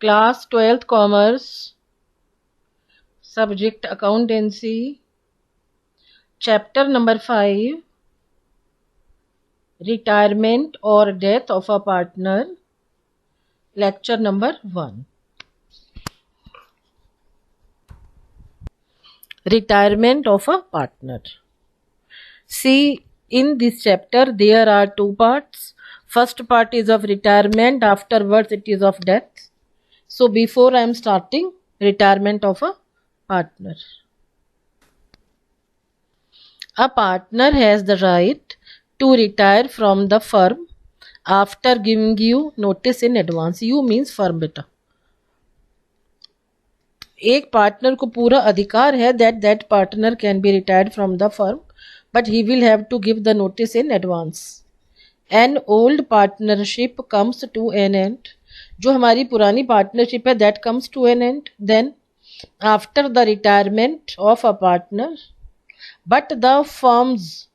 Class 12th Commerce, Subject Accountancy, Chapter number 5, Retirement or Death of a Partner, Lecture number 1. Retirement of a partner. See, in this chapter there are two parts. First part is of retirement, afterwards it is of death. So before I am starting, retirement of a partner. A partner has the right to retire from the firm after giving you notice in advance. You means firm beta. एक partner को पूरा अधिकार है that partner can be retired from the firm, but he will have to give the notice in advance. An old partnership comes to an end. जो हमारी पुरानी partnership है that comes to an end. Then after the retirement of a partner, but the firm's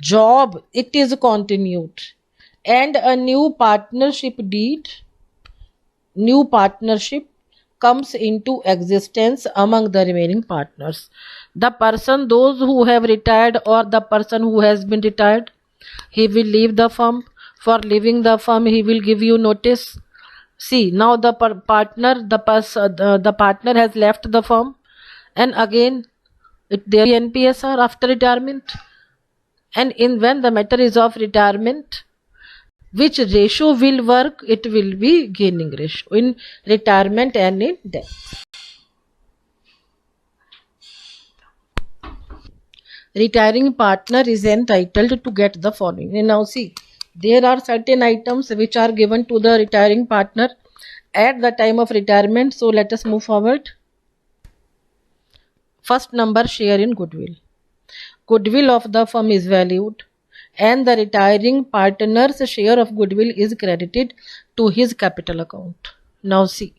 job it is continued, and a new partnership comes into existence among the remaining partners. The person, those who have retired or the person who has been retired, he will leave the firm. For leaving the firm, he will give you notice. See, now the partner has left the firm, and again there will be NPSR after retirement. And when the matter is of retirement, which ratio will work? It will be gaining ratio in retirement and in death. Retiring partner is entitled to get the following. And now see, there are certain items which are given to the retiring partner at the time of retirement. So let us move forward. First number, share in goodwill. Goodwill of the firm is valued, and the retiring partner's share of goodwill is credited to his capital account. Now see,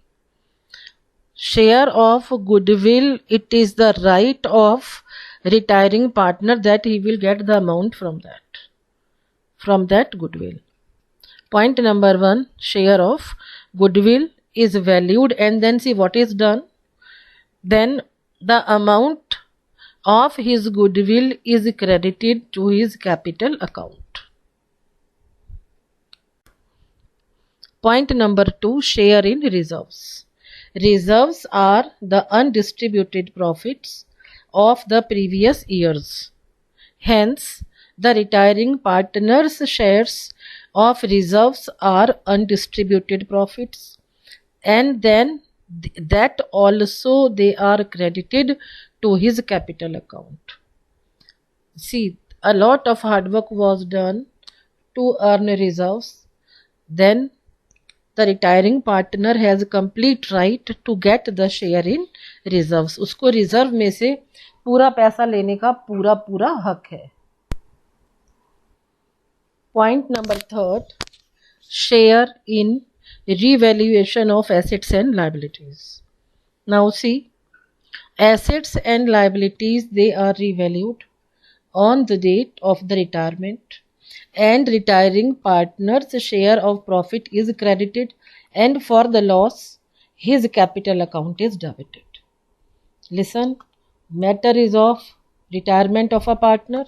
share of goodwill, it is the right of retiring partner that he will get the amount from that goodwill. Point number 1, share of goodwill is valued, and then see what is done. Then the amount of his goodwill is credited to his capital account. Point number 2, share in reserves. Reserves are the undistributed profits of the previous years. Hence, the retiring partner's shares of reserves are undistributed profits, and then that also they are credited to his capital account. See, a lot of hard work was done to earn reserves. Then the retiring partner has complete right to get the share in reserves. उसको reserve में से पूरा पैसा लेने का पूरा हक है. Point number 3, share in revaluation of assets and liabilities. Now see, assets and liabilities, they are revalued on the date of the retirement, and retiring partner's share of profit is credited, and for the loss his capital account is debited. Listen, matter is of retirement of a partner.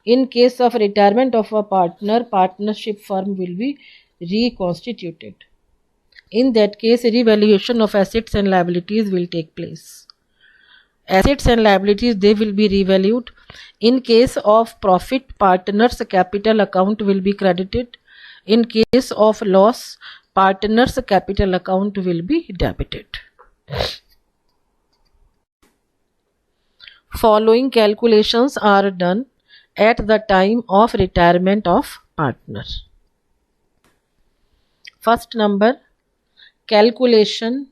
In case of retirement of a partner, partnership firm will be reconstituted. In that case, revaluation of assets and liabilities will take place. Assets and liabilities, they will be revalued. In case of profit, partner's capital account will be credited. In case of loss, partner's capital account will be debited. Following calculations are done at the time of retirement of partner. First number, calculation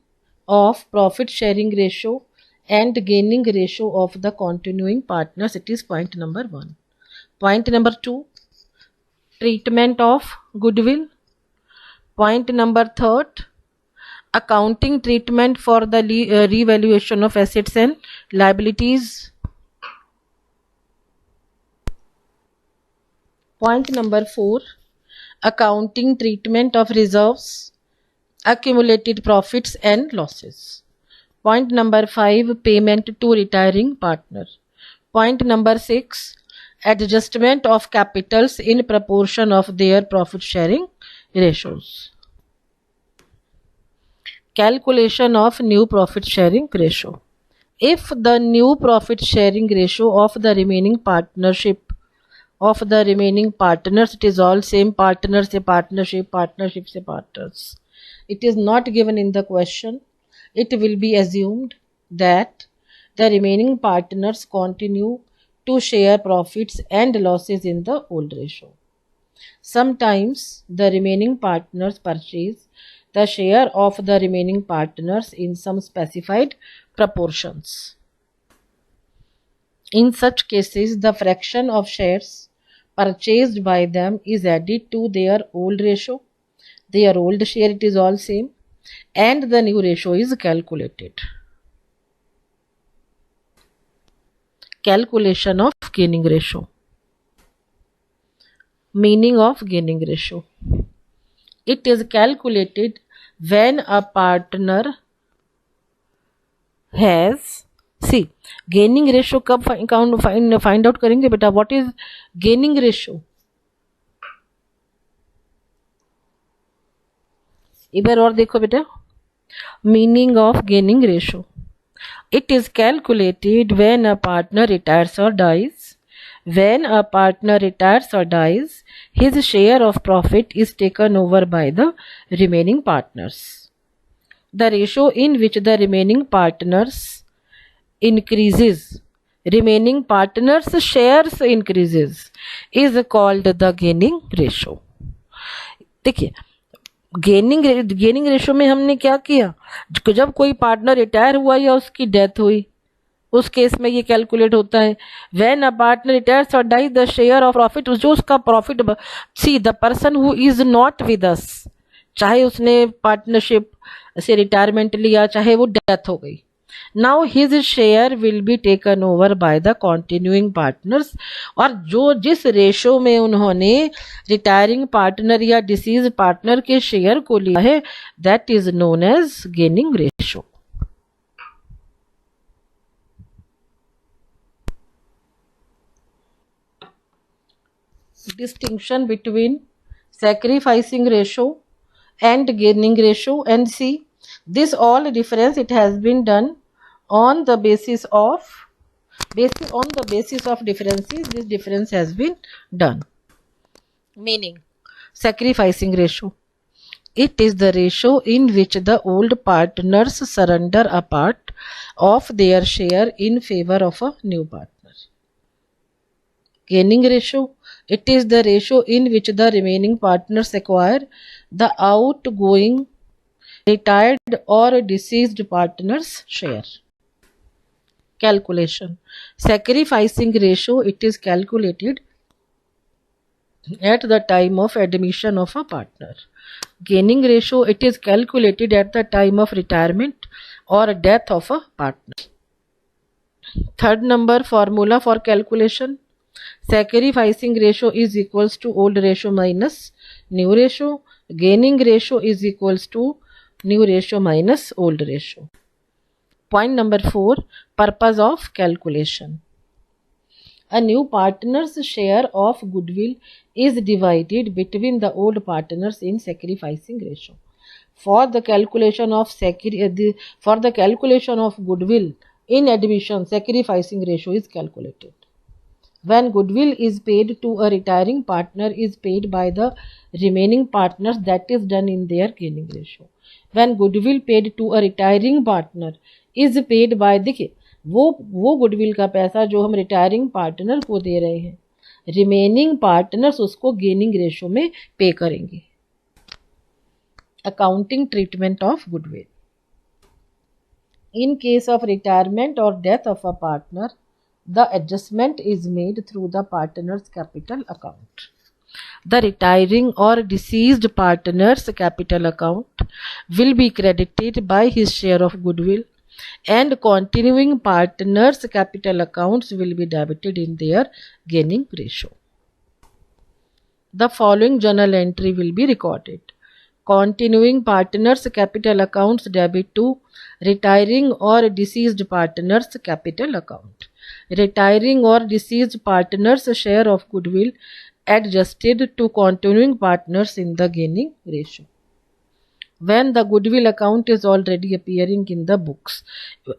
of profit sharing ratio and gaining ratio of the continuing partners. It is point number 1. Point number 2, treatment of goodwill. Point number 3, accounting treatment for the revaluation of assets and liabilities. Point number 4, accounting treatment of reserves. accumulated profits and losses. Point number 5, payment to retiring partner. Point number 6, adjustment of capitals in proportion of their profit sharing ratios. Calculation of new profit sharing ratio. If the new profit sharing ratio of the remaining partnership of the remaining partners, it is all same, partners से partnership, partnership से partners, it is not given in the question, it will be assumed that the remaining partners continue to share profits and losses in the old ratio. Sometimes the remaining partners purchase the share of the remaining partners in some specified proportions. In such cases, the fraction of shares purchased by them is added to their old ratio. Their old share, it is all same, and the new ratio is calculated. Calculation of gaining ratio. Meaning of gaining ratio. It is calculated when a partner has, see, gaining ratio कब find out करेंगे बेटा? What is gaining ratio? इधर और देखो बेटा, meaning of gaining ratio. It is calculated when a partner retires or dies. When a partner retires or dies, his share of profit is taken over by the remaining partners. The ratio in which the remaining partners increases, remaining partners shares increases, is called the gaining ratio. देखिए, gaining ratio में हमने क्या किया, जब कोई partner retire हुआ या उसकी डेथ हुई, उस केस में ये कैलकुलेट होता है. व्हेन अ पार्टनर रिटायर्स और dies, the share of profit, जो उसका profit, see the person who is not with us, चाहे उसने पार्टनरशिप से रिटायरमेंट लिया, चाहे वो डेथ हो गई, now his share will be taken over by the continuing partners. और जो जिस रेशो में उन्होंने रिटायरिंग पार्टनर या डिसीज पार्टनर के शेयर को लिया है, that is known as gaining ratio. Distinction between sacrificing ratio and gaining ratio, and see, this all difference, it has been done on the basis of differences. This difference has been done. Meaning, sacrificing ratio, it is the ratio in which the old partners surrender a part of their share in favor of a new partner. Gaining ratio, it is the ratio in which the remaining partners acquire the outgoing, retired or deceased partner's share. Calculation. Sacrificing ratio, it is calculated at the time of admission of a partner. Gaining ratio, it is calculated at the time of retirement or death of a partner. Third number formula for calculation. Sacrificing ratio is equals to old ratio minus new ratio. Gaining ratio is equals to new ratio minus old ratio. Point number 4, purpose of calculation. A new partner's share of goodwill is divided between the old partners in sacrificing ratio. For the calculation of goodwill in admission, sacrificing ratio is calculated. When goodwill is paid to a retiring partner is paid by the remaining partners, that is done in their gaining ratio. When goodwill paid to a retiring partner is paid by, देखिए वो goodwill का पैसा जो हम retiring partner को दे रहे हैं, remaining partners उसको गेनिंग रेशो में पे करेंगे. Accounting treatment of goodwill. In case of retirement or death of a partner, the adjustment is made through the partner's capital account. The retiring or deceased partner's capital account will be credited by his share of goodwill, and continuing partners' capital accounts will be debited in their gaining ratio. The following journal entry will be recorded. continuing partners capital accounts debit to retiring or deceased partners capital account. Retiring or deceased partners share of goodwill adjusted to continuing partners in the gaining ratio. When the goodwill account is already appearing in the books,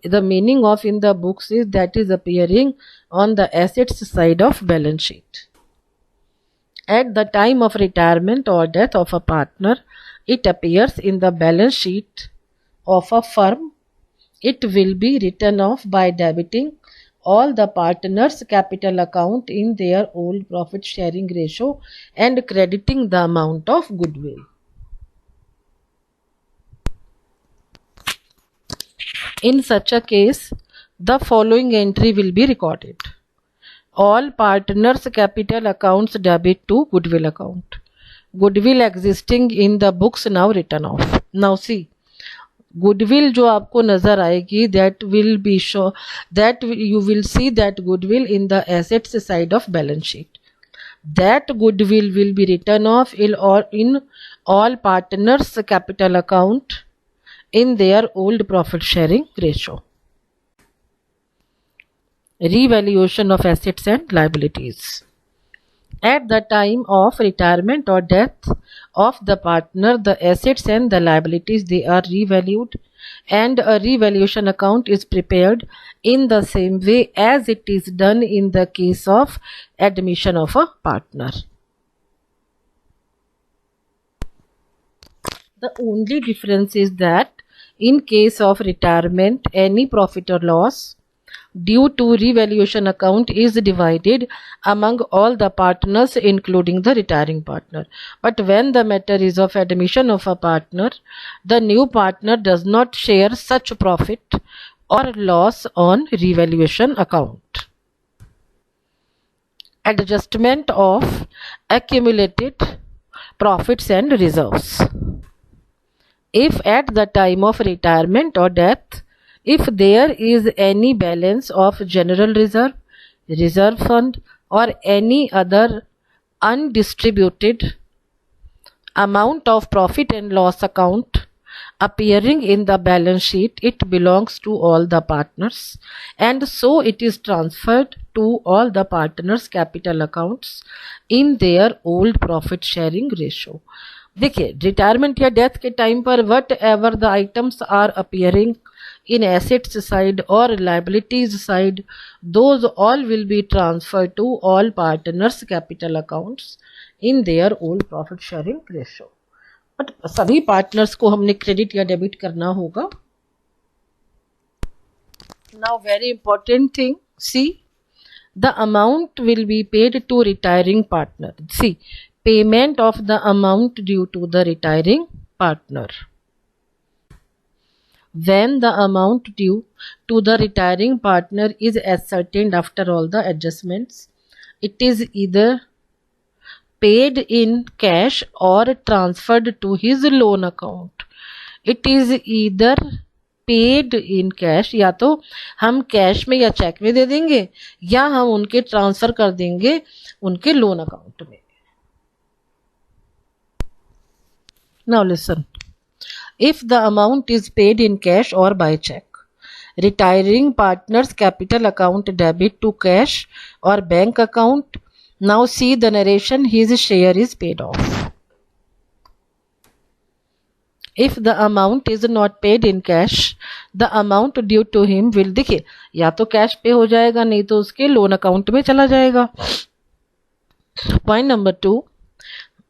the meaning of in the books is that is appearing on the assets side of balance sheet. At the time of retirement or death of a partner, it appears in the balance sheet of a firm. It will be written off by debiting all the partners' capital account in their old profit sharing ratio and crediting the amount of goodwill. In such a case, the following entry will be recorded. All partners' capital accounts debit to goodwill account. Goodwill existing in the books now written off. Now see, goodwill जो आपको नजर आएगी, that will be show that you will see that goodwill in the assets side of balance sheet. That goodwill will be written off in all partners' capital account in their old profit sharing ratio. Revaluation of assets and liabilities. At the time of retirement or death of the partner, the assets and the liabilities, they are revalued, and a revaluation account is prepared in the same way as it is done in the case of admission of a partner. The only difference is that in case of retirement, any profit or loss due to revaluation account is divided among all the partners including the retiring partner. But when the matter is of admission of a partner, the new partner does not share such profit or loss on revaluation account. Adjustment of accumulated profits and reserves. If at the time of retirement or death, if there is any balance of general reserve, reserve fund, or any other undistributed amount of profit and loss account appearing in the balance sheet, it belongs to all the partners, and so it is transferred to all the partners' capital accounts in their old profit sharing ratio. देखिए, retirement या death के time पर whatever the items are appearing in assets side or liabilities side, those all will be transferred to all partners capital accounts in their old profit sharing ratio. But सभी partners को हमने credit या debit करना होगा. Now very important thing, see, the amount will be paid to retiring partner. See, payment of the amount due to the retiring partner. When the amount due to the retiring partner is ascertained after all the adjustments, it is either paid in cash or transferred to his loan account. It is either paid in cash, या तो हम cash में या check में दे देंगे या हम उनके ट्रांसफर कर देंगे उनके लोन अकाउंट में. Now listen. If the amount is paid in cash or by check, retiring partner's capital account debit to cash or bank account. Now see the narration, his share is paid off. If the amount is not paid in cash, the amount due to him will, देखिए या तो cash पे हो जाएगा नहीं तो उसके loan account में चला जाएगा. Point number 2.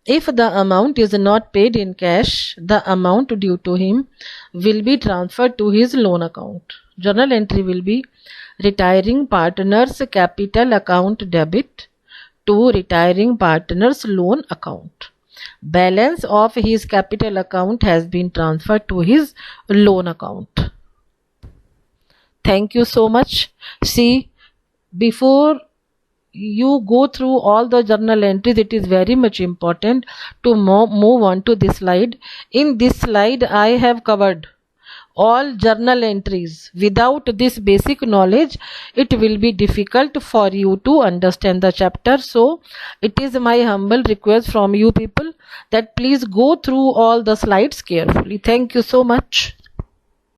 If the amount is not paid in cash, the amount due to him will be transferred to his loan account. Journal entry will be retiring partner's capital account debit to retiring partner's loan account. Balance of his capital account has been transferred to his loan account. Thank you so much. See, before you go through all the journal entries, it is very much important to move on to this slide. In this slide, I have covered all journal entries. Without this basic knowledge, it will be difficult for you to understand the chapter. So it is my humble request from you people that please go through all the slides carefully. Thank you so much.